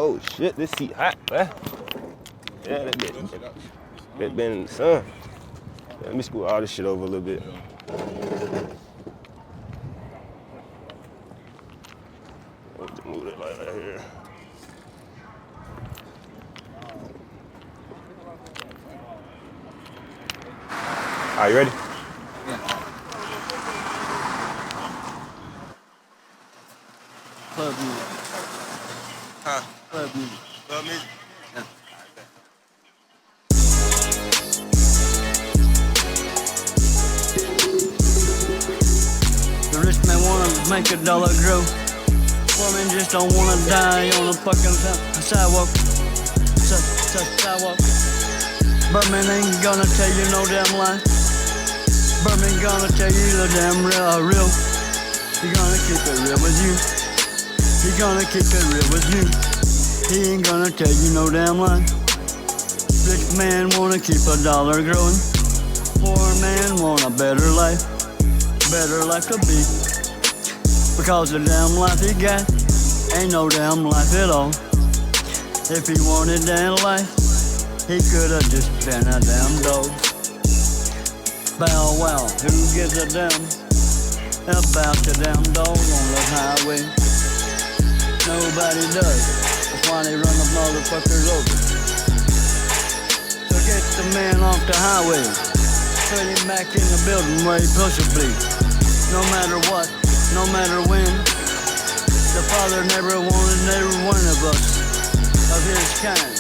Oh shit, this seat hot, man. Yeah, that been in the sun. Yeah, let me scoot all this shit over a little bit. Just move it like right here. Are you ready? Club music. Huh? Club music. Club music? Yeah. The rich man wanna make $1 grow. Poor man just don't wanna die on a fucking sidewalk. Sidewalk. Birdman ain't gonna tell you no damn lie. Birdman gonna tell you the damn real. He gonna keep it real with you. He gonna keep it real with you. He ain't gonna tell you no damn lie. Rich man wanna keep $1 growing. Poor man want a better life. Better life to be. Because the damn life he got ain't no damn life at all. If he wanted damn life, he could've just been a damn dog. Bow wow, who gives a damn about the damn dog on the highway? Nobody does. That's why they run the motherfuckers over. So get the man off the highway. Put him back in the building where he's supposed to be. No matter what, no matter when. The Father never wanted every one of us, of his kind,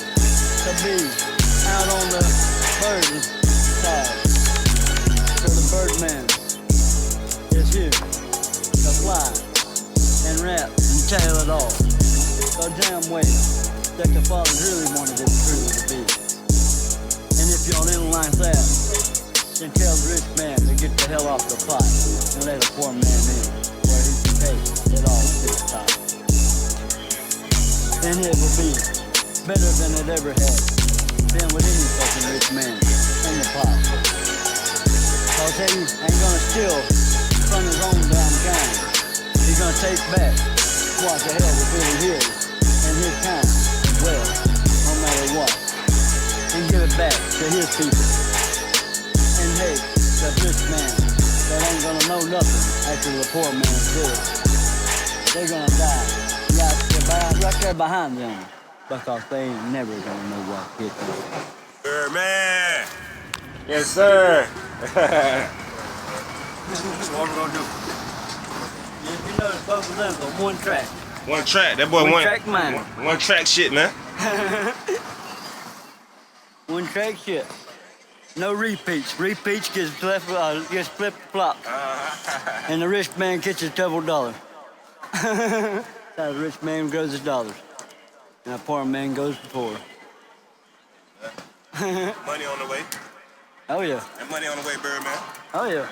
to be out on the burden side. For the birdman is here to fly and rap and tell it all. The damn way that the Father really wanted it truly to be. And if y'all didn't like that, then tell the rich man to get the hell off the pot and let a poor man in, where he can take it all to the top. And it will be better than it ever had been with any fucking rich man in the pot. Cause he ain't gonna steal from his own damn kind. He's gonna take back what the hell was really his and his kind as well, no matter what. And give it back to his people. And hey, that rich man that ain't gonna know nothing after the poor man's dead. They're gonna die right there behind them because they ain't never gonna know what hit them. Birdman! Yes, sir! That's what we're gonna do. If you notice, both of them are one track. One track, that boy One track man. One track shit, man. One track shit. No repeats. Repeats gets flip-flop. And the rich man gets his $double. The rich man grows his dollars. And a poor man goes poor. Money on the way. Oh yeah. And money on the way, Birdman. Oh yeah.